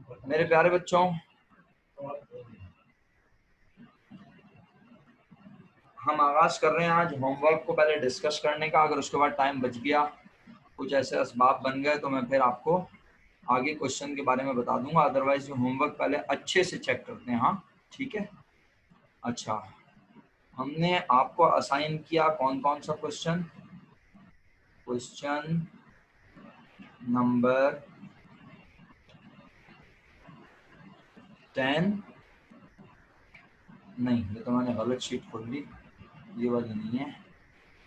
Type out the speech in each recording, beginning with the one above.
मेरे प्यारे बच्चों, हम आगाज कर रहे हैं आज होमवर्क को पहले डिस्कस करने का। अगर उसके बाद टाइम बच गया, कुछ ऐसे असबाब बन गए तो मैं फिर आपको आगे क्वेश्चन के बारे में बता दूंगा। अदरवाइज होमवर्क पहले अच्छे से चेक करते हैं। हाँ, ठीक है। अच्छा, हमने आपको असाइन किया कौन कौन सा क्वेश्चन? क्वेश्चन नंबर 10 नहीं, ये तो मैंने गलत शीट खोल ली, ये वाली नहीं है।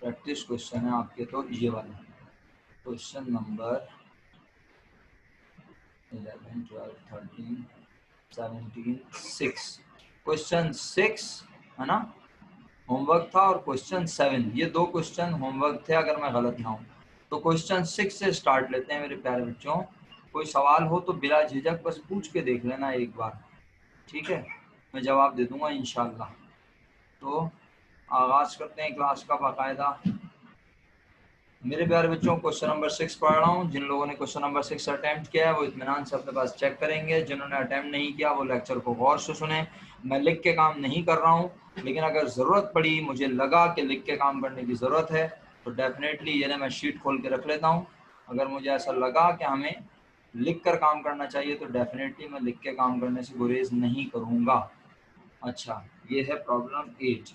प्रैक्टिस क्वेश्चन है आपके, तो ये वाला क्वेश्चन नंबर 11, 12, 13, 17, 6, क्वेश्चन 6 है ना, होमवर्क था। और क्वेश्चन 7, ये दो क्वेश्चन होमवर्क थे अगर मैं गलत ना हूँ। तो क्वेश्चन 6 से स्टार्ट लेते हैं मेरे प्यारे बच्चों। कोई सवाल हो तो बिला झिझक बस पूछ के देख लेना एक बार, ठीक है? मैं जवाब दे दूंगा इंशाल्लाह। तो आगाज करते हैं क्लास का बाकायदा। मेरे प्यारे बच्चों, क्वेश्चन नंबर 6 पढ़ रहा हूँ। जिन लोगों ने क्वेश्चन नंबर 6 अटेम्प्ट किया है वो इत्मीनान से अपने पास चेक करेंगे। जिन्होंने अटेम्प्ट नहीं किया वो लेक्चर को गौर से सुने। मैं लिख के काम नहीं कर रहा हूँ, लेकिन अगर ज़रूरत पड़ी, मुझे लगा कि लिख के काम करने की ज़रूरत है, तो डेफिनेटली ये ना मैं शीट खोल के रख लेता हूँ। अगर मुझे ऐसा लगा कि हमें लिख कर काम करना चाहिए तो डेफिनेटली मैं लिख के काम करने से गुरेज नहीं करूँगा। अच्छा, ये है प्रॉब्लम 8।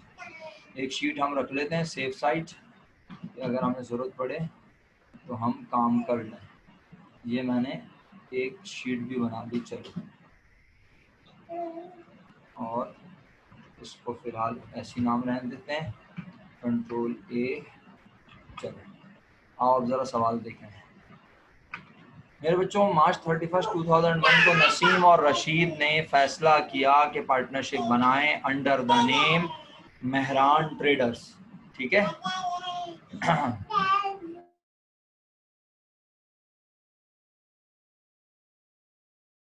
एक शीट हम रख लेते हैं सेफ साइड, अगर हमें ज़रूरत पड़े तो हम काम कर लें। ये मैंने एक शीट भी बना दी, चलो। और इसको फिलहाल ऐसी नाम रहने देते हैं, कंट्रोल ए। चलो, आओ अब ज़रा सवाल देखें। मेरे बच्चों, मार्च 31, 2001 को नसीम और रशीद ने फैसला किया कि पार्टनरशिप बनाएं under the name Mehran traders, ठीक है?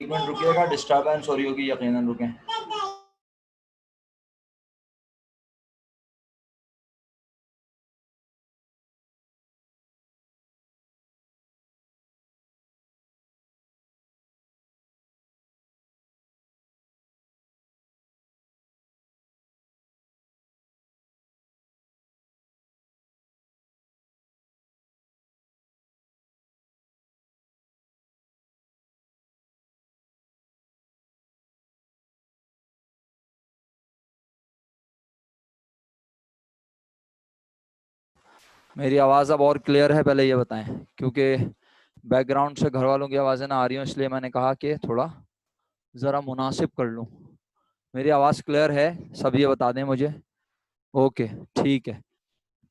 एक मिनट रुकिएगा, डिस्टर्बेंस हो रही होगी, यकीनन रुकें। मेरी आवाज़ अब और क्लियर है, पहले ये बताएं, क्योंकि बैकग्राउंड से घर वालों की आवाज़ें ना आ रही हो, इसलिए मैंने कहा कि थोड़ा ज़रा मुनासिब कर लूँ। मेरी आवाज़ क्लियर है? सब ये बता दें मुझे। ओके, ठीक है।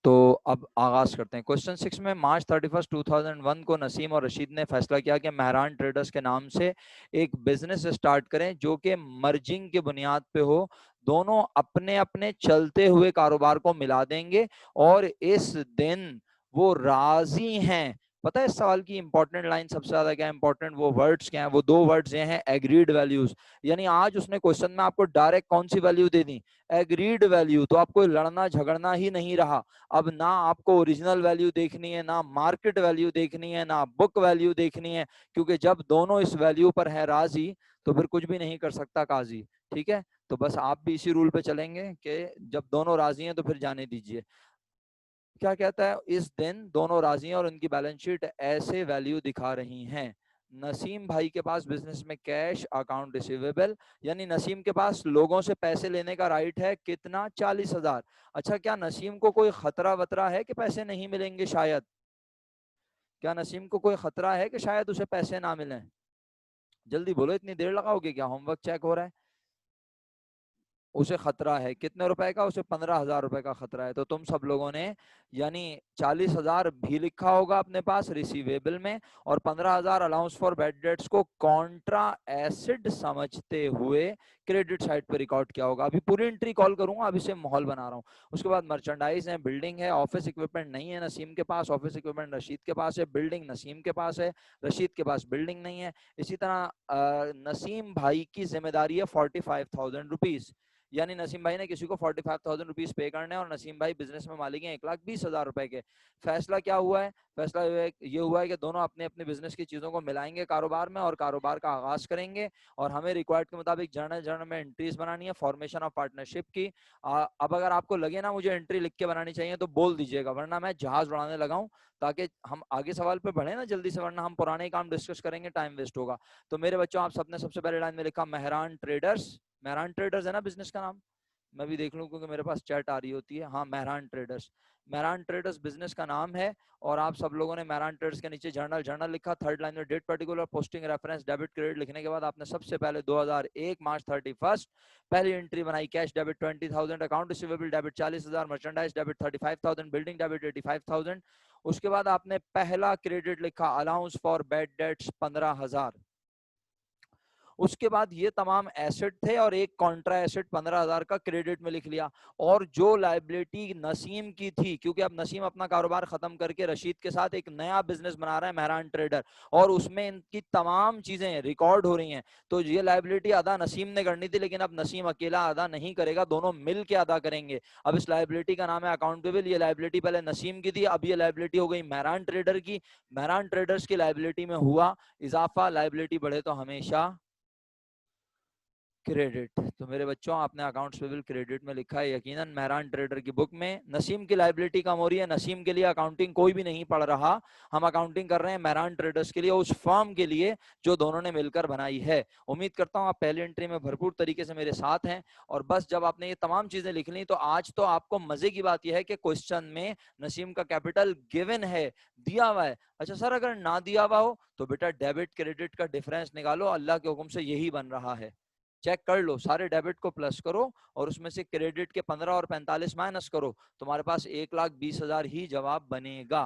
तो अब आगाज करते हैं। क्वेश्चन 6 में, मार्च 31, 2001 को नसीम और रशीद ने फैसला किया कि मेहरान ट्रेडर्स के नाम से एक बिजनेस स्टार्ट करें जो कि मर्जिंग की बुनियाद पे हो। दोनों अपने अपने चलते हुए कारोबार को मिला देंगे और इस दिन वो राजी हैं। पता है इस सवाल की इंपॉर्टेंट लाइन सबसे ज्यादा क्या है, इंपॉर्टेंट वो वर्ड्स क्या है? वो दो वर्ड्स ये हैं, एग्रीड वैल्यूज। यानी आज उसने क्वेश्चन में आपको डायरेक्ट कौन सी वैल्यू दे दी? Agreed value. तो आपको लड़ना झगड़ना ही नहीं रहा। अब ना आपको ओरिजिनल वैल्यू देखनी है, ना मार्केट वैल्यू देखनी है, ना बुक वैल्यू देखनी है, क्योंकि जब दोनों इस वैल्यू पर है राजी तो फिर कुछ भी नहीं कर सकता काजी। ठीक है, तो बस आप भी इसी रूल पे चलेंगे कि जब दोनों राजी हैं तो फिर जाने दीजिए। क्या कहता है? इस दिन दोनों राजी हैं और उनकी बैलेंस शीट ऐसे वैल्यू दिखा रही हैं। नसीम भाई के पास बिजनेस में कैश, अकाउंट रिसीवेबल, यानी नसीम के पास लोगों से पैसे लेने का राइट है। कितना? 40,000। अच्छा, क्या नसीम को कोई खतरा वतरा है कि पैसे नहीं मिलेंगे? शायद, क्या नसीम को कोई खतरा है कि शायद उसे पैसे ना मिले? जल्दी बोलो, इतनी देर लगाओगे क्या? होमवर्क चेक हो रहा है। उसे खतरा है कितने रुपए का? उसे 15,000 रुपए का खतरा है। तो तुम सब लोगों ने यानी 40,000 भी लिखा होगा अपने पास रिसीवेबल में, और 15,000 अलाउंस फॉर बैड डेट्स को कॉन्ट्रा एसिड समझते हुए क्रेडिट साइड पे रिकॉर्ड किया होगा। अभी पूरी एंट्री कॉल करूंगा, अभी से माहौल बना रहा हूँ। उसके बाद मर्चेंडाइज है, बिल्डिंग है, ऑफिस इक्विपमेंट नहीं है नसीम के पास, ऑफिस इक्विपमेंट रशीद के पास है, बिल्डिंग नसीम के पास है, रशीद के पास बिल्डिंग नहीं है। इसी तरह नसीम भाई की जिम्मेदारी है 45,000 रुपीज। यानी नसीम भाई ने किसी को 45,000 रुपीज पे करने और नसीम भाई बिजनेस में मालिक हैं 1,20,000 रुपए के। फैसला क्या हुआ है? फैसला ये हुआ है कि दोनों अपने अपने बिजनेस की चीजों को मिलाएंगे कारोबार में और कारोबार का आगाज करेंगे, और हमें रिक्वायर्ड के मुताबिक जर्नल में एंट्रीज बनानी है फॉर्मेशन ऑफ पार्टनरशिप की। अब अगर आपको लगे ना मुझे एंट्री लिख के बनानी चाहिए तो बोल दीजिएगा, वरना मैं जहाज उड़ाने लगाऊं, ताकि हम आगे सवाल पे बढ़े ना जल्दी से, वरना हम पुराने काम डिस्कस करेंगे, टाइम वेस्ट होगा। तो मेरे बच्चों, आप सबने सबसे पहले लाइन में लिखा मेहरान ट्रेडर्स। मेहरान ट्रेडर्स है ना बिजनेस का नाम? मैं भी देख लूं क्योंकि मेरे पास चैट आ रही होती है। हाँ, Mehran traders. Mehran traders business का नाम है, और आप सब लोगों ने मेहरान ट्रेडर्स के नीचे जर्नल जर्नल लिखा। थर्ड लाइन में date particular posting reference debit credit लिखने के बाद आपने सबसे पहले 2001 मार्च 31 पहली एंट्री बनाई। Cash debit 20,000, account receivable debit 40,000, merchandise debit 35,000, building debit 85,000। उसके बाद आपने पहला क्रेडिट लिखा अलाउंस फॉर बैड डेट्स 15,000। उसके बाद ये तमाम एसेट थे और एक कॉन्ट्रा एसेट 15,000 का क्रेडिट में लिख लिया। और जो लायबिलिटी नसीम की थी, क्योंकि अब नसीम अपना कारोबार खत्म करके रशीद के साथ एक नया बिजनेस बना रहा है मेहरान ट्रेडर, और उसमें इनकी तमाम चीजें रिकॉर्ड हो रही हैं, तो ये लायबिलिटी अदा नसीम ने करनी थी, लेकिन अब नसीम अकेला अदा नहीं करेगा, दोनों मिल के अदा करेंगे। अब इस लायबिलिटी का नाम है अकाउंटेबल। ये लायबिलिटी पहले नसीम की थी, अब ये लायबिलिटी हो गई मेहरान ट्रेडर की। मेहरान ट्रेडर्स की लायबिलिटी में हुआ इजाफा, लायबिलिटी बढ़े तो हमेशा क्रेडिट। तो मेरे बच्चों, आपने अकाउंट्स पेबल क्रेडिट में लिखा है, यकीनन मेहरान ट्रेडर की बुक में नसीम की लायबिलिटी कम हो रही है। नसीम के लिए अकाउंटिंग कोई भी नहीं पढ़ रहा, हम अकाउंटिंग कर रहे हैं मेहरान ट्रेडर्स के लिए, उस फर्म के लिए जो दोनों ने मिलकर बनाई है। उम्मीद करता हूं आप पहली एंट्री में भरपूर तरीके से मेरे साथ हैं। और बस जब आपने ये तमाम चीजें लिख ली, तो आज तो आपको मजे की बात यह है कि क्वेश्चन में नसीम का कैपिटल गिवन है, दिया हुआ है। अच्छा सर, अगर ना दिया हुआ हो तो बेटा डेबिट क्रेडिट का डिफरेंस निकालो, अल्लाह के हुक्म से यही बन रहा है। चेक कर लो, सारे डेबिट को प्लस करो और उसमें से क्रेडिट के 15 और 45 माइनस करो, तुम्हारे पास 1,20,000 ही जवाब बनेगा।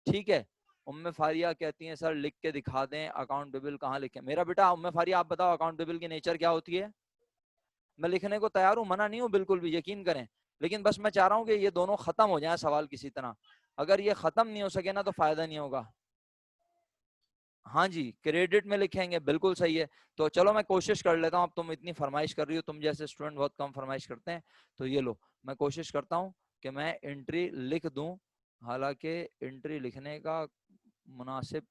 ठीक है। उम्मे फारिया कहती हैं सर लिख के दिखा दें अकाउंटेबल कहाँ लिखें। मेरा बेटा उम्मे फारिया, आप बताओ अकाउंटेबल की नेचर क्या होती है? मैं लिखने को तैयार हूँ, मना नहीं हूँ बिल्कुल भी, यकीन करें, लेकिन बस मैं चाह रहा हूँ कि ये दोनों खत्म हो जाए सवाल किसी तरह। अगर ये खत्म नहीं हो सके ना तो फायदा नहीं होगा। हाँ जी, क्रेडिट में लिखेंगे, बिल्कुल सही है। तो चलो मैं कोशिश कर लेता हूँ, अब तुम इतनी फरमाइश कर रही हो, तुम जैसे स्टूडेंट बहुत कम फरमाइश करते हैं, तो ये लो मैं कोशिश करता हूँ कि मैं एंट्री लिख दूं। हालांकि एंट्री लिखने का मुनासिब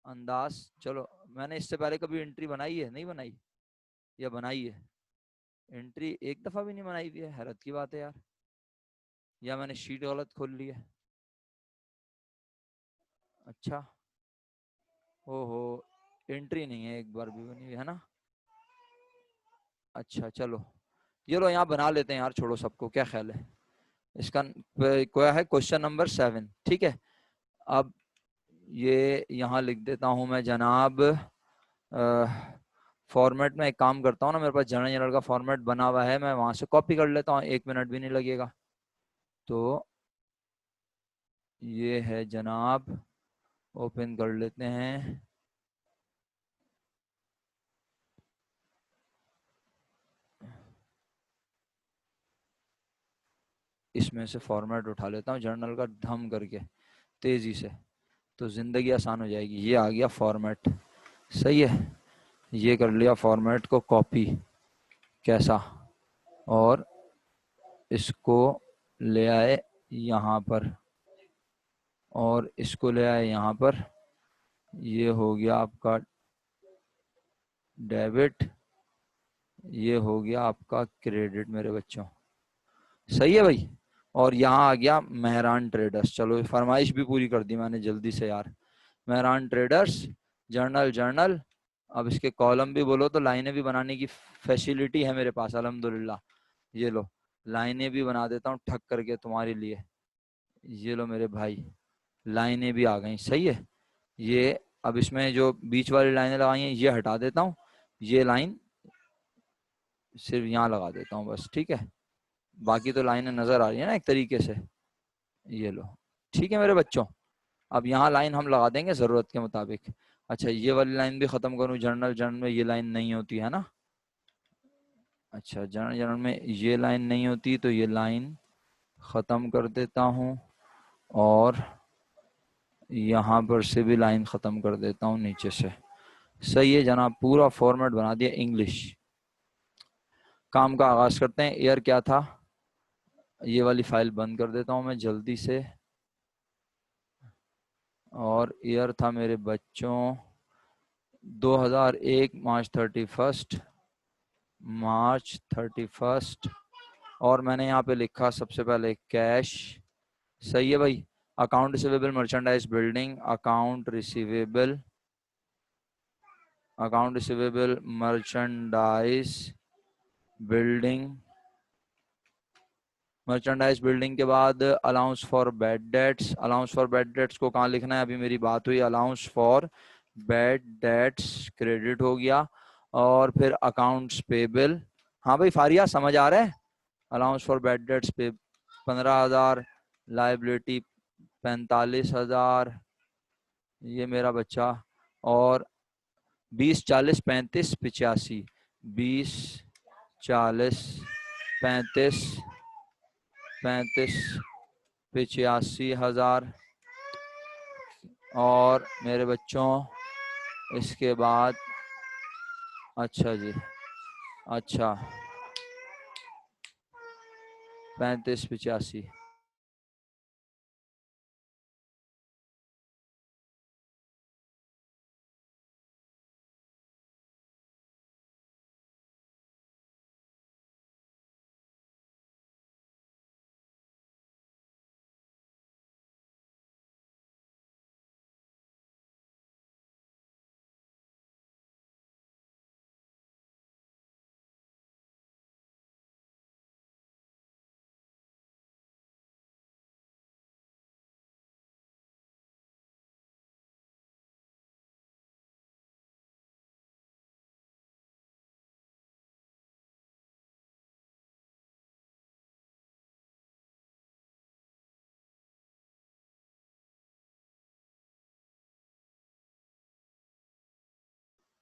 अंदाज, चलो मैंने इससे पहले कभी एंट्री बनाई है, नहीं बनाई, या बनाई है? एंट्री एक दफा भी नहीं बनाई हुई है, हैरत की बात है यार। या मैंने शीट गलत खोल ली है? अच्छा, ओहो, एंट्री नहीं है एक बार भी बनी हुई है ना। अच्छा चलो, ये लो यहाँ बना लेते हैं यार, छोड़ो सबको, क्या ख्याल है इसका? क्या है क्वेश्चन नंबर 7, ठीक है। अब ये यहाँ लिख देता हूँ मैं जनाब। फॉर्मेट में एक काम करता हूँ ना, मेरे पास जनरल जनरल का फॉर्मेट बना हुआ है, मैं वहां से कॉपी कर लेता हूँ, 1 मिनट भी नहीं लगेगा। तो ये है जनाब, ओपन कर लेते हैं। इसमें से फॉर्मेट उठा लेता हूँ जर्नल का धम करके तेजी से, तो जिंदगी आसान हो जाएगी। ये आ गया फॉर्मेट, सही है। ये कर लिया फॉर्मेट को कॉपी, कैसा, और इसको ले आए यहाँ पर, और इसको ले आए यहाँ पर। ये हो गया आपका डेबिट, ये हो गया आपका क्रेडिट मेरे बच्चों, सही है भाई। और यहाँ आ गया मेहरान ट्रेडर्स। चलो फरमाइश भी पूरी कर दी मैंने जल्दी से यार। Mehran traders, journal journal. अब इसके कॉलम भी बोलो तो लाइनें भी बनाने की फैसिलिटी है मेरे पास अल्हम्दुलिल्लाह। ये लो लाइनें भी बना देता हूँ ठक करके तुम्हारे लिए। ये लो मेरे भाई, लाइनें भी आ गई, सही है। ये अब इसमें जो बीच वाली लाइनें लगाई हैं ये हटा देता हूँ, ये लाइन सिर्फ यहाँ लगा देता हूँ बस, ठीक है। बाकी तो लाइनें नजर आ रही है ना एक तरीके से। ये लो, ठीक है मेरे बच्चों। अब यहाँ लाइन हम लगा देंगे जरूरत के मुताबिक। अच्छा, ये वाली लाइन भी खत्म करूँ, जर्नल जर्नल में ये लाइन नहीं होती है ना। अच्छा, जर्नल जर्नल में ये लाइन नहीं होती, तो ये लाइन खत्म कर देता हूँ, और यहाँ पर से भी लाइन खत्म कर देता हूँ नीचे से। सही है जनाब, पूरा फॉर्मेट बना दिया इंग्लिश। काम का आगाज करते हैं। ईयर क्या था, ये वाली फाइल बंद कर देता हूं मैं जल्दी से। और ईयर था मेरे बच्चों 2001 मार्च 31। और मैंने यहाँ पे लिखा सबसे पहले कैश। सही है भाई। Account receivable merchandise building, account receivable merchandise building. Merchandise building के बाद allowance for bad debts. Allowance for bad debts को कहाँ लिखना है, अभी मेरी बात हुई। Allowance for bad debts credit हो गया। और फिर अकाउंट्स पेबल। हाँ भाई फारिया समझ आ रहा है। अलाउंस फॉर बैड डेट्स पे 15,000, लाइबिलिटी 45,000, ये मेरा बच्चा। और 20, 40, 35, 85, 20, 40, 35, 35, 85,000। और मेरे बच्चों इसके बाद, अच्छा जी, अच्छा 35, 85।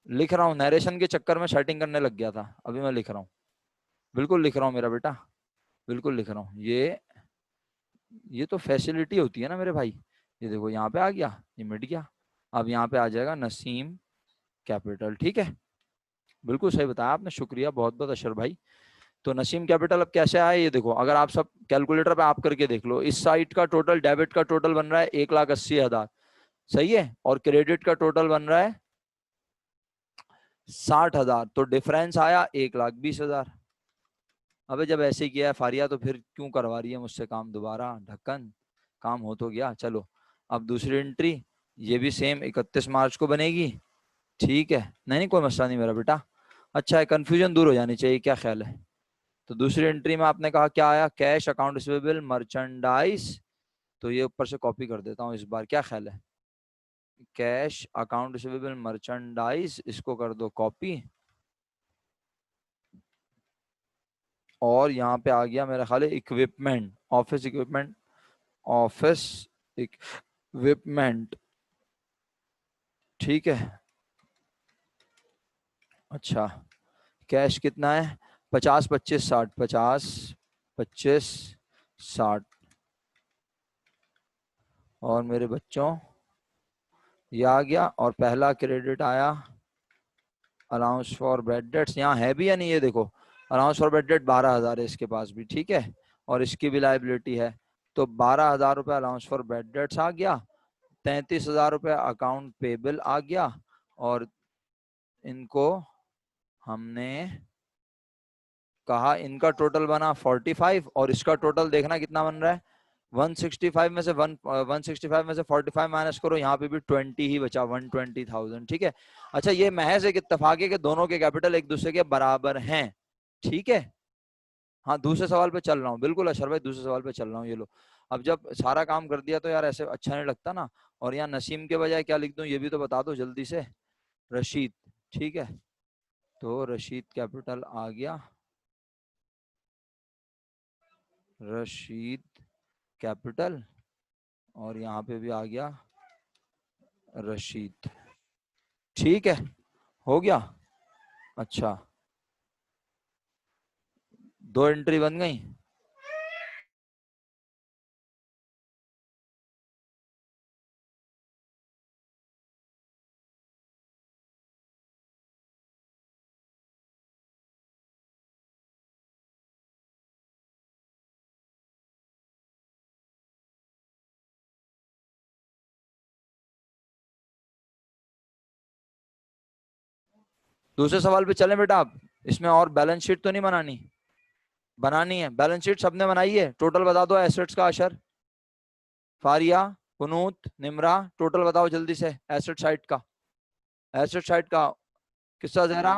लिख रहा हूँ, नरेशन के चक्कर में सेटिंग करने लग गया था, अभी मैं लिख रहा हूँ। बिल्कुल लिख रहा हूँ मेरा बेटा, बिल्कुल लिख रहा हूँ। ये तो फैसिलिटी होती है ना मेरे भाई। ये देखो यहाँ पे आ गया, ये मिट गया। अब यहाँ पे आ जाएगा नसीम कैपिटल। ठीक है, बिल्कुल सही बताया आपने, शुक्रिया बहुत बहुत अशर भाई। तो नसीम कैपिटल अब कैसे आए, ये देखो। अगर आप सब कैलकुलेटर पे आप करके देख लो, इस साइड का टोटल, डेबिट का टोटल बन रहा है 1,80,000, सही है। और क्रेडिट का टोटल बन रहा है 60,000, तो डिफरेंस आया 1,20,000। अबे जब ऐसे किया है फारिया, तो फिर क्यों करवा रही है मुझसे काम दोबारा, ढक्कन। काम हो तो गया, चलो। अब दूसरी एंट्री, ये भी सेम 31 मार्च को बनेगी। ठीक है, नहीं नहीं कोई मसला नहीं मेरा बेटा। अच्छा है, कंफ्यूजन दूर हो जानी चाहिए, क्या ख्याल है। तो दूसरी एंट्री में आपने कहा क्या आया, कैश अकाउंट रिसीवेबल मर्चेंडाइज। तो ये ऊपर से कॉपी कर देता हूँ इस बार, क्या ख्याल है। कैश अकाउंट रिसीवेबल मर्चेंडाइज, इसको कर दो कॉपी। और यहाँ पे आ गया मेरा ख्याल है equipment, office equipment, office equipment. ठीक है, अच्छा। कैश कितना है, 50, 25, 60, 50, 25, 60। और मेरे बच्चों ये आ गया, और पहला क्रेडिट आया अलाउंस फॉर बैड डेट्स, यहाँ है भी या नहीं, ये देखो। अलाउंस फॉर बैड डेट 12,000 है इसके पास भी, ठीक है। और इसकी भी लाइबिलिटी है। तो 12,000 रुपये अलाउंस फॉर बैड डेट्स आ गया। 33,000 रुपये अकाउंट पेबल आ गया। और इनको हमने कहा, इनका टोटल बना 45, और इसका टोटल देखना कितना बन रहा है। 165 में से 165 में से 45 माइनस करो, यहाँ पे भी 20 ही बचा, 120,000। ठीक है। अच्छा, ये महज एक इत्तेफाक है कि दोनों के कैपिटल एक दूसरे के बराबर हैं। ठीक है। हाँ, दूसरे सवाल पे चल रहा हूँ, बिल्कुल अशर भाई, दूसरे सवाल पे चल रहा हूँ। ये लो, अब जब सारा काम कर दिया तो यार ऐसे अच्छा नहीं लगता ना। और यहाँ नसीम के बजाय क्या लिख दूं, ये भी तो बता दो जल्दी से। रशीद। ठीक है, तो रशीद कैपिटल आ गया, रशीद कैपिटल। और यहाँ पे भी आ गया रशीद। ठीक है, हो गया। अच्छा, 2 एंट्री बन गई। दूसरे सवाल पे चलें बेटा आप। इसमें और बैलेंस शीट तो नहीं बनानी? बनानी है। बैलेंस शीट सबने बनाई है? टोटल बता दो एसेट्स का। अशर, फारिया, कुनूत, निमरा, टोटल बताओ जल्दी से एसेट साइड का। एसेट साइड का किस्सा जहरा,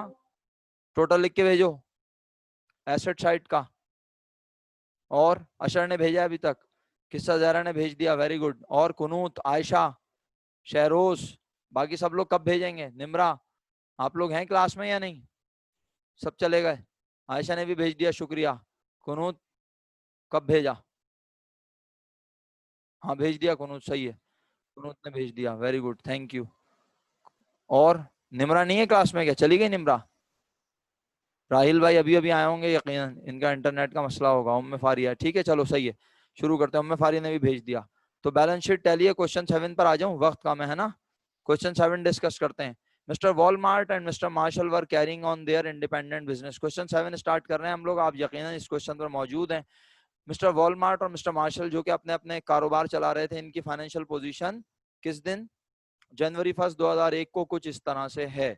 टोटल लिख के भेजो एसेट साइड का। और अशर ने भेजा अभी तक, किस्सा जहरा ने भेज दिया, वेरी गुड। और कुनूत, आयशा, शहरोज, बाकी सब लोग कब भेजेंगे? निमरा, आप लोग हैं क्लास में या नहीं? सब चले गए? आयशा ने भी भेज दिया, शुक्रिया। कुनूत कब भेजा? हाँ भेज दिया कुनूत, सही है, कुनूत ने भेज दिया, वेरी गुड, थैंक यू। और निमरा नहीं है क्लास में क्या? चली गई निमरा? राहिल भाई अभी अभी आए होंगे यकीनन, इनका इंटरनेट का मसला होगा। उम्मे फारिया, ठीक है चलो सही है, शुरू करते हैं। उम्मे फारिया ने भी भेज दिया। तो बैलेंस शीट टैली है। क्वेश्चन 7 पर आ जाऊं, वक्त कम है ना? क्वेश्चन 7 डिस्कस करते हैं। Mister Walmart and mister Marshall were carrying on their independent business. Question 7 start कर रहे हैं हम लोग। आप यकीनन इस क्वेश्चन पर मौजूद हैं। मिस्टर वॉलमार्ट और मिस्टर मार्शल जो कि अपने अपने कारोबार चला रहे थे, इनकी फाइनेंशियल पोजीशन किस दिन? जनवरी 1 2001 को कुछ इस तरह से है।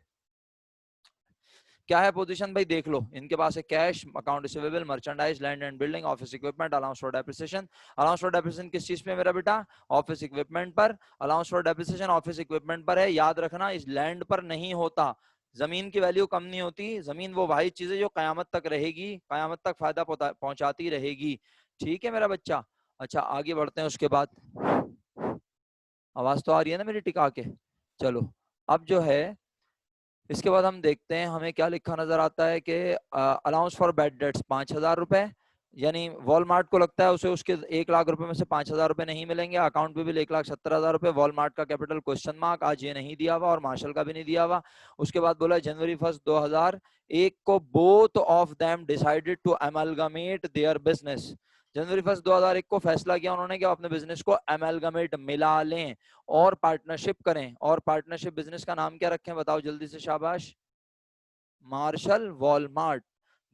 क्या है पोजीशन भाई? देख लो, इनके पास है cash, account receivable, merchandise, land and building, office equipment, allowance for depreciation. Allowance for depreciation किस चीज पे मेरा बेटा? ऑफिस इक्विपमेंट पर। Allowance for depreciation office equipment पर है, याद रखना इस लैंड पर नहीं होता। जमीन की वैल्यू कम नहीं होती, जमीन वो वाही चीज है जो कयामत तक रहेगी, कयामत तक फायदा पहुंचाती रहेगी। ठीक है मेरा बच्चा? अच्छा आगे बढ़ते हैं। उसके बाद आवाज तो आ रही है ना मेरी टिका के? चलो अब जो है इसके बाद हम देखते हैं हमें क्या लिखा नजर आता है कि अलाउंस फॉर बैड डेट्स 5,000 रुपए, यानी वॉलमार्ट को लगता है उसे उसके 1 लाख रुपए में से 5,000 रुपए नहीं मिलेंगे। अकाउंट पे भी 1,70,000 रुपए। वॉलमार्ट का कैपिटल क्वेश्चन मार्क, आज ये नहीं दिया हुआ और मार्शल का भी नहीं दिया हुआ। उसके बाद बोला जनवरी 1 2001 को both of them decided to amalgamate their business. जनवरी 1 2001 को फैसला किया उन्होंने कि अपने बिजनेस को अमलगमेट, मिला लें और पार्टनरशिप करें। और पार्टनरशिप बिजनेस का नाम क्या रखें बताओ जल्दी से, शाबाश। Marshall Walmart.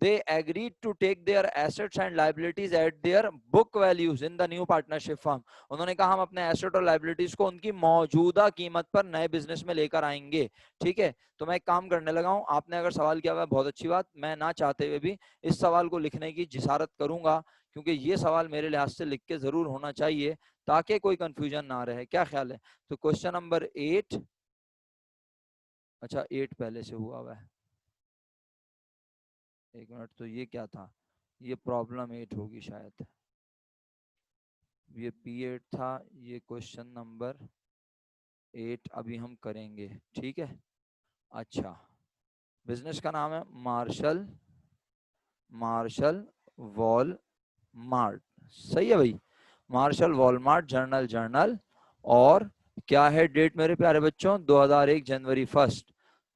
They agreed to take their assets and liabilities at their book values in the new partnership firm. उन्होंने कहा हम अपने एसेट और लाइबिलिटीज को उनकी मौजूदा कीमत पर नए बिजनेस में लेकर आएंगे। ठीक है, तो मैं एक काम करने लगा हूं, आपने अगर सवाल किया हुआ बहुत अच्छी बात, मैं ना चाहते हुए भी इस सवाल को लिखने की जिसारत करूंगा, क्योंकि ये सवाल मेरे लिहाज से लिख के जरूर होना चाहिए ताकि कोई कंफ्यूजन ना रहे। क्या ख्याल है? तो क्वेश्चन नंबर 8, अच्छा 8 पहले से हुआ है, एक मिनट, तो ये क्या था? ये प्रॉब्लम 8 होगी शायद, ये P8 था, ये क्वेश्चन नंबर 8 अभी हम करेंगे। ठीक है, अच्छा बिजनेस का नाम है मार्शल, मार्शल वॉल मार्ट, सही है भाई, मार्शल वॉलमार्ट जर्नल, जर्नल। और क्या है डेट मेरे प्यारे बच्चों? 2001 जनवरी 1।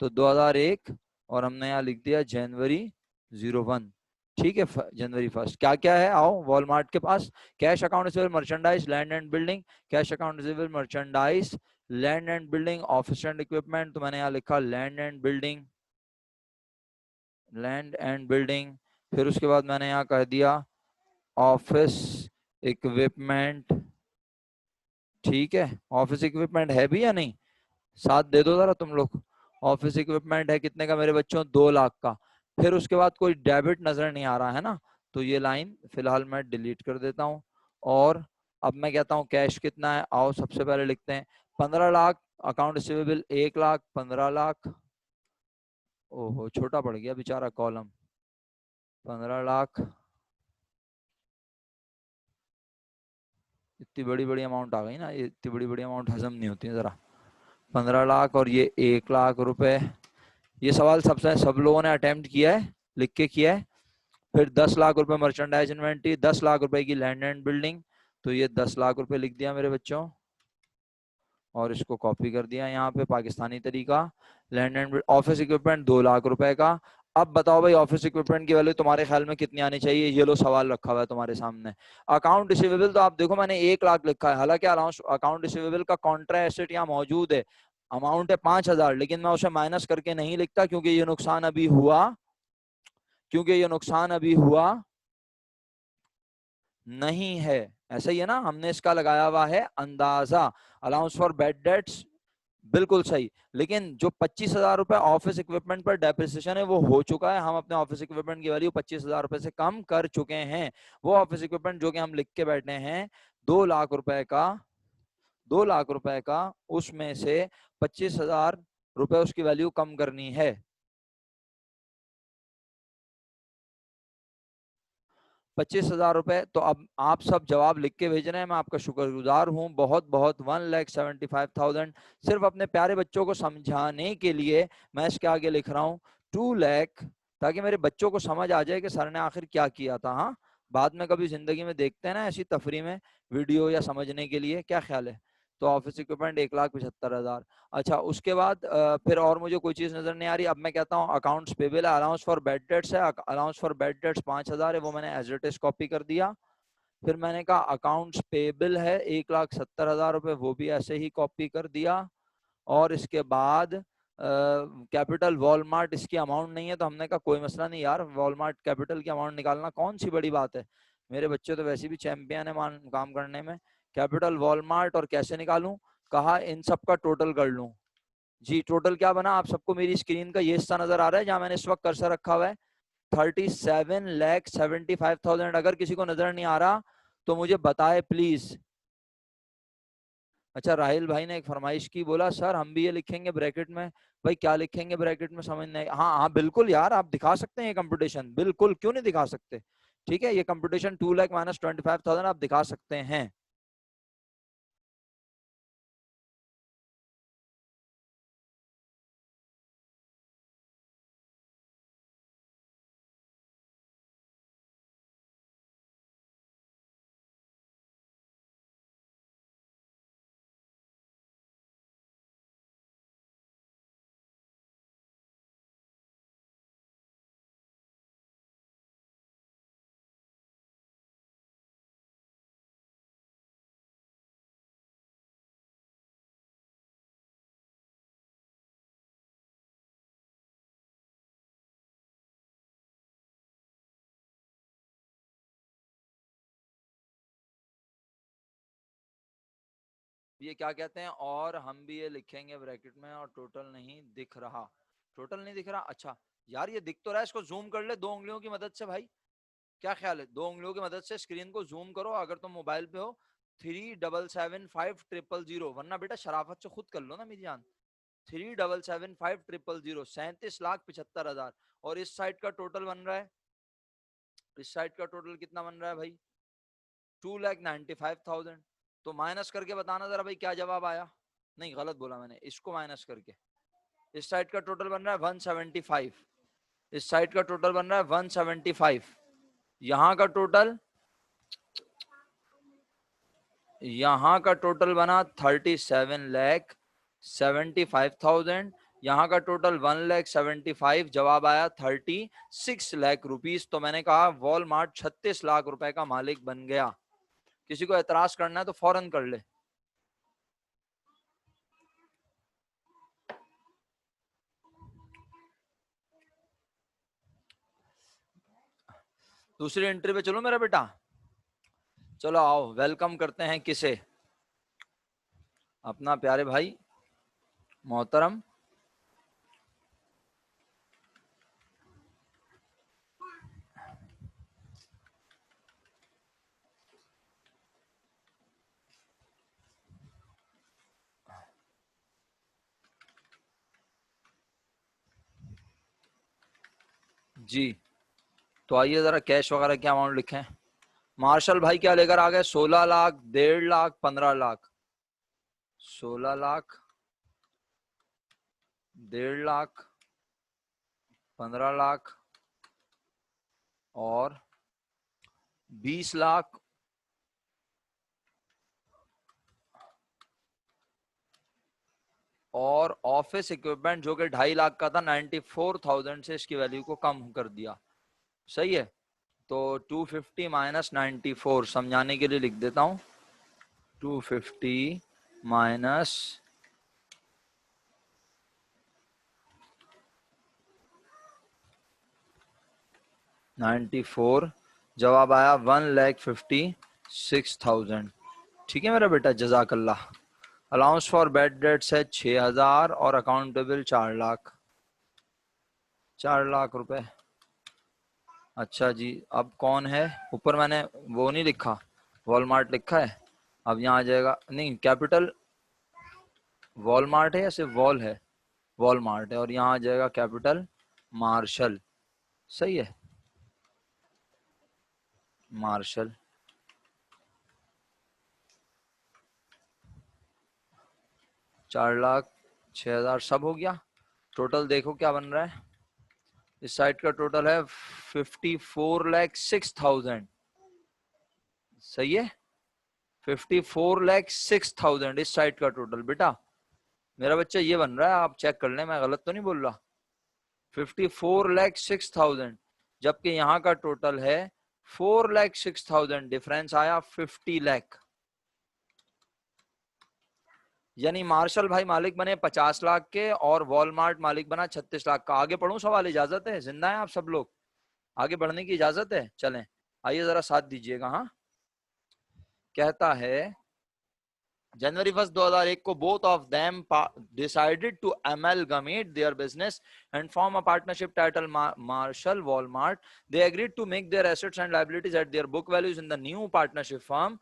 तो 2001 और हमने यहाँ लिख दिया जनवरी 01। ठीक है, जनवरी 1। क्या क्या है आओ वॉलमार्ट के पास? Cash account receivable, merchandise, land and building. Cash account receivable, merchandise, land and building, office and equipment. तो मैंने यहाँ लिखा land and building, land and building. फिर उसके बाद मैंने यहाँ कह दिया ऑफिस इक्विपमेंट। ठीक है, ऑफिस इक्विपमेंट है भी या नहीं? साथ दे दो जरा तुम लोग। ऑफिस इक्विपमेंट है कितने का मेरे बच्चों? 2 लाख का। फिर उसके बाद कोई डेबिट नजर नहीं आ रहा है ना, तो ये लाइन फिलहाल मैं डिलीट कर देता हूं। और अब मैं कहता हूं कैश कितना है, आओ सबसे पहले लिखते हैं 15 लाख। Account receivable 1 lakh, 15 lakh. ओहो छोटा पड़ गया बेचारा कॉलम, 15 लाख। इतनी बड़ी बड़ी अमाउंट आ गई ना, ये इतनी बड़ी बड़ी अमाउंट हजम नहीं होती है जरा। 15 लाख और ये 1 लाख रुपए। ये सवाल सब लोगों ने अटेम्प्ट किया है, लिख के किया है। फिर 10 लाख रुपए मर्चेंडाइज इन्वेंट्री, 10 लाख रुपए की लैंड एंड बिल्डिंग। तो ये 10 लाख रुपए लिख दिया मेरे बच्चों और इसको कॉपी कर दिया यहाँ पे पाकिस्तानी तरीका। Land and office equipment 2 lakh रुपए का। अब बताओ भाई ऑफिस इक्विपमेंट की वैल्यू तुम्हारे ख्याल में कितनी आनी चाहिए? ये लो सवाल रखा हुआ है तुम्हारे सामने। अकाउंट रिसीवेबल तो आप देखो मैंने 1 लाख लिखा है, हालांकि अकाउंट रिसीवेबल का कॉन्ट्रा एसेट यहाँ मौजूद है, अमाउंट है 5,000, लेकिन मैं उसे माइनस करके नहीं लिखता क्योंकि ये नुकसान अभी हुआ, क्योंकि ये नुकसान अभी हुआ नहीं है। ऐसा ही है ना, हमने इसका लगाया हुआ है अंदाजा। अलाउंस फॉर बैड डेट्स बिल्कुल सही। लेकिन जो 25,000 रुपए ऑफिस इक्विपमेंट पर डेप्रिसिएशन है वो हो चुका है, हम अपने ऑफिस इक्विपमेंट की वैल्यू 25,000 रुपए से कम कर चुके हैं। वो ऑफिस इक्विपमेंट जो कि हम लिख के बैठे हैं 2 लाख रुपए का, 2 लाख रुपए का, उसमें से 25,000 रुपए उसकी वैल्यू कम करनी है। 25,000 रुपए। तो अब आप सब जवाब लिख के भेज रहे हैं, मैं आपका शुक्रगुजार हूँ बहुत बहुत। 1,75,000 सिर्फ अपने प्यारे बच्चों को समझाने के लिए मैं इसके आगे लिख रहा हूँ 2 लाख, ताकि मेरे बच्चों को समझ आ जाए कि सर ने आखिर क्या किया था। हाँ, बाद में कभी जिंदगी में देखते हैं ना ऐसी तफरी में वीडियो या समझने के लिए, क्या ख्याल है। तो ऑफिस इक्विपमेंट 1,75,000। अच्छा, उसके बाद फिर और मुझे कोई चीज नजर नहीं आ रही। अब मैं कहता हूँ अकाउंट्स पेबल है, अलाउंस फॉर बैड डेट्स है, अलाउंस फॉर बैड डेट्स 5,000 है, वो मैंने एज इट इज कॉपी कर दिया। फिर मैंने कहा अकाउंट्स पेबल है 1,70,000 रुपए, वो भी ऐसे ही कॉपी कर दिया। और इसके बाद कैपिटल वॉलमार्ट, इसकी अमाउंट नहीं है तो हमने कहा कोई मसला नहीं यार, वॉलमार्ट कैपिटल की अमाउंट निकालना कौन सी बड़ी बात है, मेरे बच्चे तो वैसे भी चैंपियन है काम करने में। कैपिटल वॉलमार्ट, और कैसे निकालूं, कहा इन सब का टोटल कर लूं। जी, टोटल क्या बना, आप सबको मेरी स्क्रीन का ये हिस्सा नजर आ रहा है जहां मैंने इस वक्त कर्सर रखा हुआ है, 37,75,000। अगर किसी को नजर नहीं आ रहा तो मुझे बताए प्लीज। अच्छा, राहिल भाई ने एक फरमाइश की, बोला सर हम भी ये लिखेंगे ब्रैकेट में। भाई क्या लिखेंगे ब्रैकेट में समझ नहीं। हाँ हाँ बिल्कुल यार, आप दिखा सकते हैं ये कंप्यूटेशन, बिल्कुल, क्यों नहीं दिखा सकते। ठीक है, ये कंप्यूटेशन 2 लाख माइनस 25,000 आप दिखा सकते हैं। ये क्या कहते हैं, और हम भी ये लिखेंगे ब्रैकेट में, और टोटल नहीं दिख रहा, टोटल नहीं दिख रहा। अच्छा यार, ये दिख तो रहा है, इसको जूम कर ले 2 उंगलियों की मदद से भाई, क्या ख्याल है, 2 उंगलियों की मदद से स्क्रीन को जूम करो अगर तुम मोबाइल पे हो। 3,77,5,000, वरना बेटा शराफत से खुद कर लो ना मेरी जान। 3,77,5,000, 37,75,000। और इस साइड का टोटल बन रहा है, इस साइड का टोटल कितना बन रहा है भाई, 2,95,000। तो माइनस करके बताना जरा भाई क्या जवाब आया। नहीं, गलत बोला मैंने, इसको माइनस करके। इस साइड का टोटल बन रहा है 175, इस साइड का टोटल बन रहा है 175, यहाँ का टोटल, यहाँ का टोटल बना 37,75,000, यहाँ का टोटल 1,75,000, जवाब आया 36 लाख रुपीस। तो मैंने कहा वॉलमार्ट 36 लाख रुपए का मालिक बन गया। किसी को एतराज करना है तो फौरन कर ले। दूसरी एंट्री पे चलो मेरा बेटा, चलो आओ, वेलकम करते हैं किसे, अपना प्यारे भाई मोहतरम। जी, तो आइए जरा कैश वगैरह क्या अमाउंट लिखें। मार्शल भाई क्या लेकर आ गए, 16 लाख, 1.5 लाख, 15 लाख। 16 लाख, 1.5 लाख, 15 लाख, और 20 लाख, और ऑफिस इक्विपमेंट जो कि 2.5 लाख का था, 94,000 से इसकी वैल्यू को कम कर दिया। सही है, तो 250 माइनस 94, समझाने के लिए लिख देता हूं, 250 माइनस 94, जवाब आया 1,56,000। ठीक है मेरा बेटा, जजाकल्ला। अलाउंस फॉर बैड डेट्स है 6,000 और अकाउंटेबल 4 लाख, 4 लाख रुपए। अच्छा जी, अब कौन है ऊपर? मैंने वो नहीं लिखा, वॉलमार्ट लिखा है। अब यहाँ आ जाएगा, नहीं कैपिटल वॉलमार्ट है या सिर्फ वॉल है? वॉलमार्ट है। और यहाँ आ जाएगा कैपिटल मार्शल। सही है, मार्शल। 4,06,000 सब हो गया। टोटल देखो क्या बन रहा है। इस साइड का टोटल है 54,06,000। सही है, 54,06,000 इस साइड का टोटल। बेटा मेरा बच्चा ये बन रहा है, आप चेक कर लें, मैं गलत तो नहीं बोल रहा। 54,06,000, जबकि यहाँ का टोटल है 4,06,000। डिफरेंस आया 50 लाख। यानी मार्शल भाई मालिक बने 50 लाख के और वॉलमार्ट मालिक बना 36 लाख का। आगे पढ़ूं सवाल? इजाजत है? जिंदा है आप सब लोग? आगे बढ़ने की इजाजत है? चलें, आइए जरा साथ दीजिएगा। हाँ, कहता है जनवरी 1 2001 को both of them decided to amalgamate their business and form a partnership titled Marshall Walmart. They agreed to make their assets and liabilities at their book values in the new partnership firm.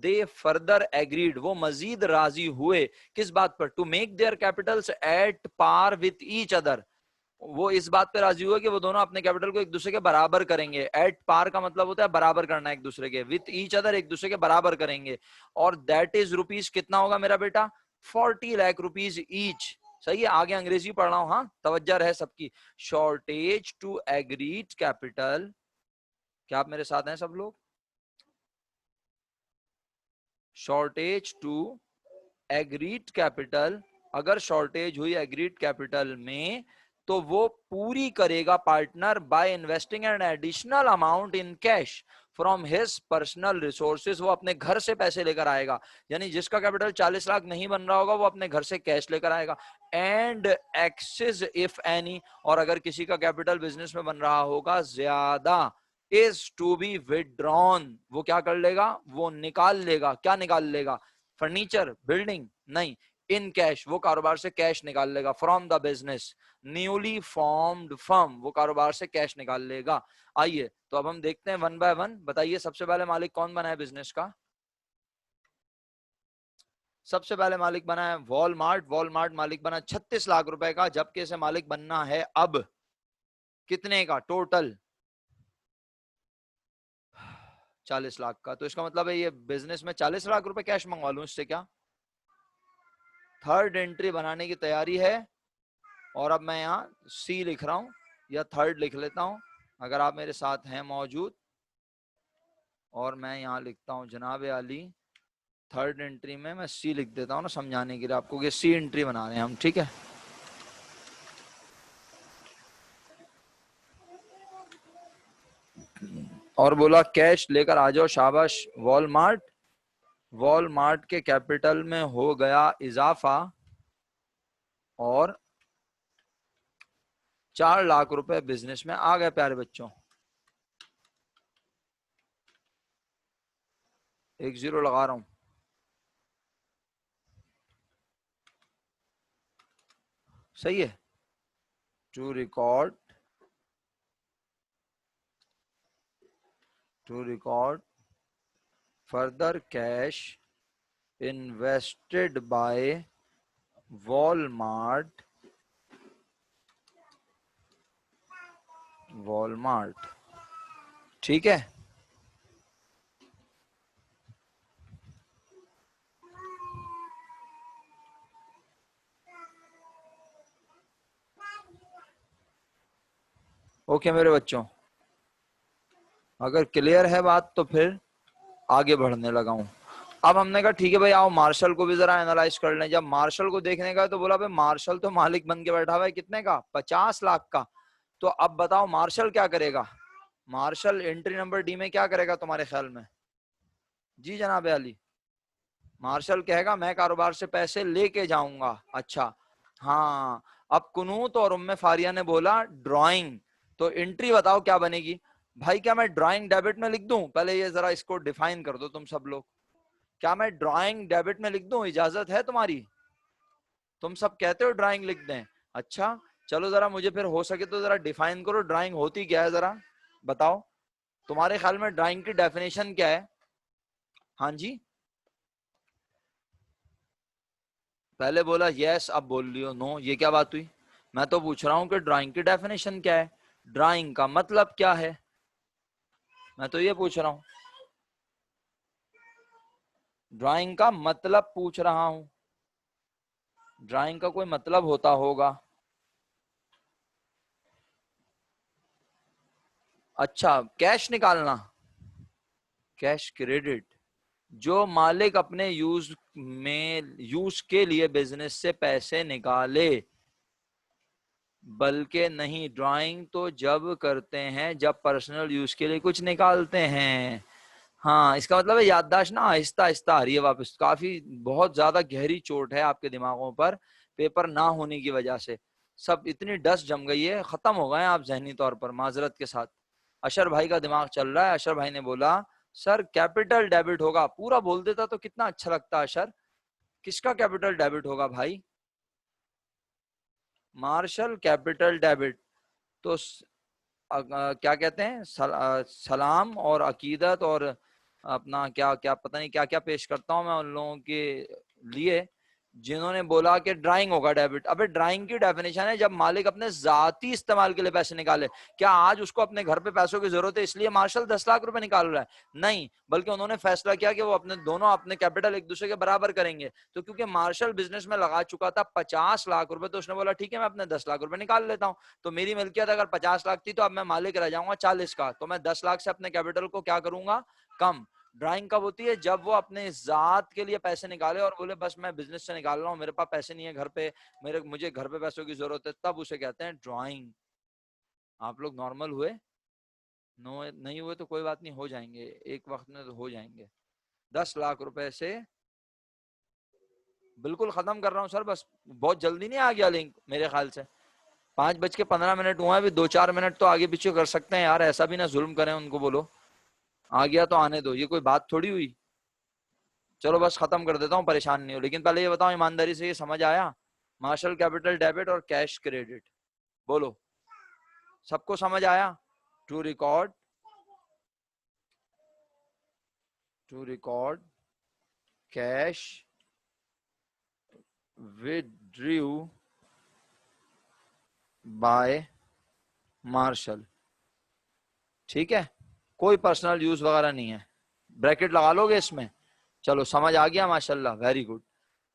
They further agreed, वो मजीद राजी हुए किस बात पर? To make their capitals at par with each other. वो इस बात पे राजी हुआ कि वो दोनों अपने कैपिटल को एक दूसरे के बराबर करेंगे। एट पार का मतलब होता है बराबर करना एक दूसरे के। विथ ईच अदर, एक दूसरे के बराबर करेंगे। और दैट इज रुपीज कितना होगा मेरा बेटा? 40 लाख रुपीज ईच। सही है, आगे अंग्रेजी पढ़ रहा हूं, हाँ तवज्जो रहे सबकी। शॉर्टेज टू एग्रीड कैपिटल, क्या आप मेरे साथ हैं सब लोग? शॉर्टेज टू एग्रीड कैपिटल, अगर शॉर्टेज हुई एग्रीड कैपिटल में तो वो पूरी करेगा partner by investing an additional amount in cash from his personal resources. वो अपने घर से पैसे लेकर आएगा। यानी जिसका कैपिटल 40 लाख नहीं बन रहा होगा वो अपने घर से कैश लेकर आएगा। एंड एक्सेस इफ एनी, और अगर किसी का कैपिटल बिजनेस में बन रहा होगा ज्यादा, इज टू बी विदड्रॉन, वो क्या कर लेगा? वो निकाल लेगा। क्या निकाल लेगा? फर्नीचर, बिल्डिंग नहीं, इन कैश, वो कारोबार से कैश निकाल लेगा। From the business newly formed firm, वो कारोबार से कैश निकाल लेगा। आइए तो अब हम देखते हैं वन बाय वन। बताइए सबसे पहले मालिक कौन बना है बिजनेस का? सबसे पहले मालिक बना है वॉलमार्ट। वॉलमार्ट मालिक बना 36 लाख रुपए का, जबकि इसे मालिक बनना है अब कितने का? टोटल 40 लाख का। तो इसका मतलब है ये बिजनेस में 40 लाख रुपए कैश मंगवा लूं इससे क्या? थर्ड एंट्री बनाने की तैयारी है। और अब मैं यहाँ सी लिख रहा हूं या थर्ड लिख लेता हूं अगर आप मेरे साथ हैं मौजूद। और मैं यहाँ लिखता हूं जनाब आली, थर्ड एंट्री में मैं सी लिख देता हूं ना समझाने के लिए आपको कि सी एंट्री बना रहे हैं हम। ठीक है, और बोला कैश लेकर आ जाओ। शाबाश वॉलमार्ट। वॉलमार्ट के कैपिटल में हो गया इजाफा और 4 लाख रुपए बिजनेस में आ गए प्यारे बच्चों। 1 0 लगा रहा हूं। सही है। To record further cash invested by Walmart ठीक है। ओके मेरे बच्चों, अगर क्लियर है बात तो फिर आगे बढ़ने लगा हूं। अब हमने कहा ठीक है भाई आओ मार्शल को भी जरा एनालाइज कर लें। जब मार्शल को देखने का तो बोला भाई मार्शल तो मालिक बन के बैठा हुआ है कितने का? 50 लाख का। तो अब बताओ मार्शल क्या करेगा? मार्शल एंट्री नंबर डी में क्या करेगा तुम्हारे ख्याल में? जी जनाब अली। मार्शल कहेगा मैं कारोबार से पैसे लेके जाऊंगा। अच्छा हाँ, अब कुनूत और उम्मे फारिया ने बोला ड्राइंग। तो एंट्री बताओ क्या बनेगी? भाई क्या मैं ड्राइंग डेबिट में लिख दूं? पहले ये जरा इसको डिफाइन कर दो तुम सब लोग। क्या मैं ड्राइंग डेबिट में लिख दूं? इजाजत है तुम्हारी? तुम सब कहते हो ड्राइंग लिख दें। अच्छा चलो जरा मुझे फिर हो सके तो जरा डिफाइन करो ड्राइंग होती क्या है, जरा बताओ तुम्हारे ख्याल में ड्राइंग की डेफिनेशन क्या है? हाँ जी, पहले बोला यस, अब बोल लियो नो, ये क्या बात हुई? मैं तो पूछ रहा हूँ कि ड्राइंग की डेफिनेशन क्या है, ड्राइंग का मतलब क्या है, मैं तो ये पूछ रहा हूँ, ड्राइंग का मतलब पूछ रहा हूँ, ड्राइंग का कोई मतलब होता होगा। अच्छा कैश निकालना, कैश क्रेडिट, जो मालिक अपने यूज के लिए बिजनेस से पैसे निकाले, बल्कि नहीं, ड्राइंग तो जब करते हैं जब पर्सनल यूज के लिए कुछ निकालते हैं। हाँ इसका मतलब है याददाश्त ना आहिस्ता आहिस्ता आ रही है वापस, काफी बहुत ज्यादा गहरी चोट है आपके दिमागों पर पेपर ना होने की वजह से, सब इतनी डस्ट जम गई है, खत्म हो गए हैं आप जहनी तौर पर, माजरत के साथ। अशर भाई का दिमाग चल रहा है, अशर भाई ने बोला सर कैपिटल डेबिट होगा, पूरा बोल देता तो कितना अच्छा लगता। अशर किसका कैपिटल डेबिट होगा भाई? मार्शल कैपिटल डेबिट, तो क्या कहते हैं सलाम और अकीदत और अपना क्या क्या पता नहीं क्या क्या पेश करता हूं मैं उन लोगों के लिए जिन्होंने बोला कि ड्राइंग होगा डेबिट। अबे ड्राइंग की डेफिनेशन है जब मालिक अपने जाती इस्तेमाल के लिए पैसे निकाले। क्या आज उसको अपने घर पे पैसों की जरूरत है इसलिए मार्शल 10 लाख रुपए निकाल रहा है? नहीं, बल्कि उन्होंने फैसला किया कि वो अपने दोनों अपने कैपिटल एक दूसरे के बराबर करेंगे। तो क्योंकि मार्शल बिजनेस में लगा चुका था 50 लाख रुपए, तो उसने बोला ठीक है मैं अपने 10 लाख रुपए निकाल लेता हूँ। तो मेरी मिल्कियत अगर 50 लाख थी तो अब मैं मालिक रह जाऊंगा 40 का, तो मैं 10 लाख से अपने कैपिटल को क्या करूंगा, कम। ड्राइंग कब होती है? जब वो अपने जात के लिए पैसे निकाले और बोले बस मैं बिजनेस से निकाल रहा हूँ, मेरे पास पैसे नहीं है घर पे, मुझे घर पे पैसों की जरूरत है, तब उसे कहते हैं ड्राइंग। आप लोग नॉर्मल हुए? नो नहीं हुए तो कोई बात नहीं, हो जाएंगे एक वक्त में, तो हो जाएंगे। 10 लाख रुपए से बिल्कुल खत्म कर रहा हूँ सर, बस बहुत जल्दी नहीं आ गया लिंक मेरे ख्याल से। 5:15 हुआ है, अभी 2-4 मिनट तो आगे पीछे कर सकते हैं यार, ऐसा भी ना जुल्म करें, उनको बोलो आ गया तो आने दो, ये कोई बात थोड़ी हुई। चलो बस खत्म कर देता हूँ, परेशान नहीं हो, लेकिन पहले ये बताओ ईमानदारी से, ये समझ आया मार्शल कैपिटल डेबिट और कैश क्रेडिट? बोलो सबको समझ आया? To record, to record cash withdrew by Marshall, ठीक है, कोई पर्सनल यूज वगैरह नहीं है, ब्रैकेट लगा लोगे इसमें? चलो समझ आ गया, माशाल्लाह, वेरी गुड।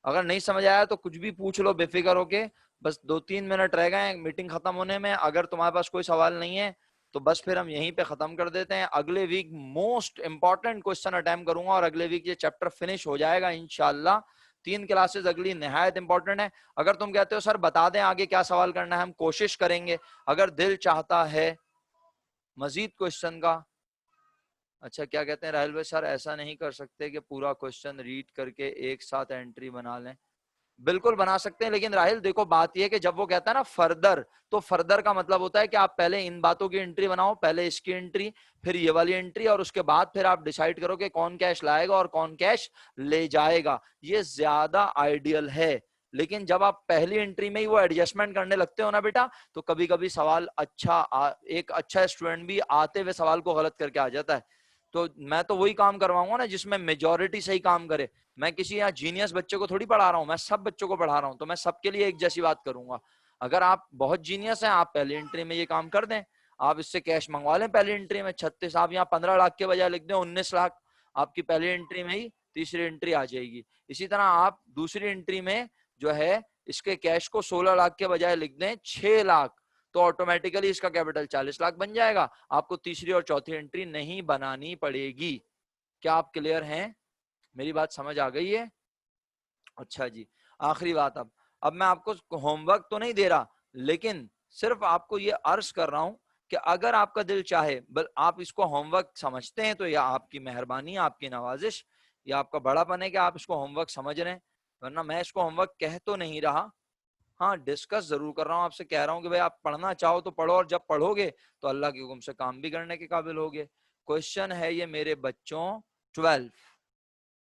अगर नहीं समझ आया तो कुछ भी पूछ लो बेफिक्र होके, बस 2-3 मिनट रह गए मीटिंग खत्म होने में, अगर तुम्हारे पास कोई सवाल नहीं है तो बस फिर हम यहीं पे खत्म कर देते हैं। अगले week most important question attempt करूंगा और अगले वीक ये चैप्टर फिनिश हो जाएगा इंशाल्लाह। 3 क्लासेस अगली निहायत इंपॉर्टेंट है। अगर तुम कहते हो सर बता दें आगे क्या सवाल करना है, हम कोशिश करेंगे, अगर दिल चाहता है मजीद क्वेश्चन का। अच्छा क्या कहते हैं राहुल भाई, सर ऐसा नहीं कर सकते कि पूरा क्वेश्चन रीड करके एक साथ एंट्री बना लें? बिल्कुल बना सकते हैं, लेकिन राहिल देखो बात यह है कि जब वो कहता है ना फर्दर, तो फर्दर का मतलब होता है कि आप पहले इन बातों की एंट्री बनाओ, पहले इसकी एंट्री, फिर ये वाली एंट्री, और उसके बाद फिर आप डिसाइड करो कि कौन कैश लाएगा और कौन कैश ले जाएगा। ये ज्यादा आइडियल है। लेकिन जब आप पहली एंट्री में ही वो एडजस्टमेंट करने लगते हो ना बेटा, तो कभी कभी सवाल एक अच्छा स्टूडेंट भी आते हुए सवाल को गलत करके आ जाता है। तो मैं तो वही काम करवाऊंगा ना जिसमें मेजोरिटी सही काम करे। मैं किसी यहाँ जीनियस बच्चे को थोड़ी पढ़ा रहा हूँ, मैं सब बच्चों को पढ़ा रहा हूँ, तो मैं सबके लिए एक जैसी बात करूंगा। अगर आप बहुत जीनियस हैं, आप पहली एंट्री में ये काम कर दें, आप इससे कैश मंगवा लें पहली एंट्री में 36, आप यहाँ 15 लाख के बजाय लिख दें 19 लाख, आपकी पहली एंट्री में ही तीसरी एंट्री आ जाएगी। इसी तरह आप दूसरी एंट्री में जो है इसके कैश को 16 लाख के बजाय लिख दें 6 लाख, तो ऑटोमेटिकली इसका कैपिटल 40 लाख बन जाएगा, आपको तीसरी और चौथी एंट्री नहीं बनानी पड़ेगी। क्या आप क्लियर हैं? मेरी बात समझ आ गई है? अच्छा जी, आखिरी बात, अब मैं आपको होमवर्क तो नहीं दे रहा, लेकिन सिर्फ आपको ये अर्ज कर रहा हूं कि अगर आपका दिल चाहे, आप इसको होमवर्क समझते हैं तो यह आपकी मेहरबानी, आपकी नवाजिश, या आपका बड़ापन है कि आप इसको होमवर्क समझ रहे हैं, वरना मैं इसको होमवर्क कह तो नहीं रहा। हाँ डिस्कस जरूर कर रहा हूँ आपसे, कह रहा हूँ कि भाई आप पढ़ना चाहो तो पढ़ो, और जब पढ़ोगे तो अल्लाह के हुक्म से काम भी करने के काबिल होगे। क्वेश्चन है ये मेरे बच्चों 12,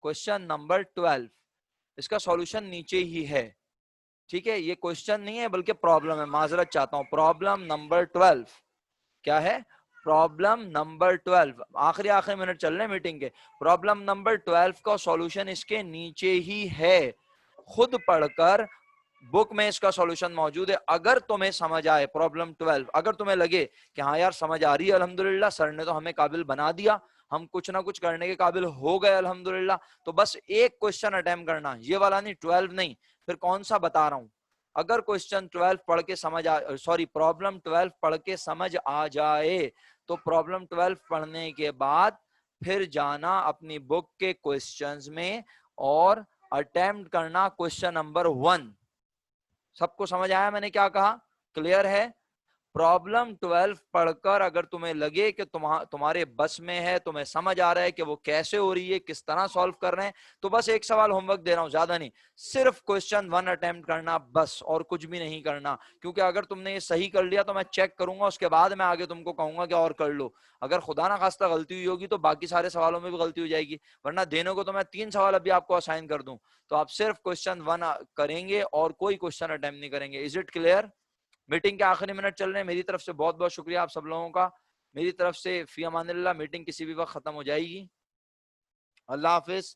क्वेश्चन नंबर 12, इसका सॉल्यूशन नीचे ही है, ठीक है। ये क्वेश्चन नहीं है बल्कि प्रॉब्लम है, माजरत चाहता हूं। प्रॉब्लम नंबर 12 क्या है? प्रॉब्लम नंबर 12, आखिरी मिनट चल रहे मीटिंग के। प्रॉब्लम नंबर 12 का सॉल्यूशन इसके नीचे ही है, खुद पढ़कर बुक में इसका सॉल्यूशन मौजूद है। अगर तुम्हें समझ आए प्रॉब्लम 12, अगर तुम्हें लगे कि हाँ यार समझ आ रही है, अल्हम्दुलिल्लाह सर ने तो हमें काबिल बना दिया, हम कुछ ना कुछ करने के काबिल हो गए अल्हम्दुलिल्लाह, तो बस एक क्वेश्चन अटेम्प्ट करना, ये वाला नहीं, 12 नहीं, फिर कौन सा बता रहा हूं। अगर क्वेश्चन 12 पढ़ के समझ आ, सॉरी प्रॉब्लम 12 पढ़ के समझ आ जाए, तो प्रॉब्लम 12 पढ़ने के बाद फिर जाना अपनी बुक के क्वेश्चंस में और अटेम्प्ट करना क्वेश्चन नंबर 1। सबको समझ आया मैंने क्या कहा? क्लियर है? प्रॉब्लम 12 पढ़कर अगर तुम्हें लगे कि तुम्हारे बस में है, तुम्हें समझ आ रहा है कि वो कैसे हो रही है, किस तरह सॉल्व कर रहे हैं, तो बस एक सवाल होमवर्क दे रहा हूं, ज्यादा नहीं, सिर्फ क्वेश्चन 1 अटेम्प्ट करना बस, और कुछ भी नहीं करना। क्योंकि अगर तुमने ये सही कर लिया तो मैं चेक करूंगा, उसके बाद मैं आगे तुमको कहूंगा कि और कर लो। अगर खुदा ना खास्ता गलती हुई होगी तो बाकी सारे सवालों में भी गलती हो जाएगी, वरना देने को तो मैं 3 सवाल अभी आपको असाइन कर दूं, तो आप सिर्फ क्वेश्चन 1 करेंगे और कोई क्वेश्चन अटेम्प्ट नहीं करेंगे। Is it clear? मीटिंग के आखिरी मिनट चल रहे हैं, मेरी तरफ से बहुत बहुत शुक्रिया आप सब लोगों का। मेरी तरफ से फी अमानिल्लाह, मीटिंग किसी भी वक्त खत्म हो जाएगी। अल्लाह हाफिज।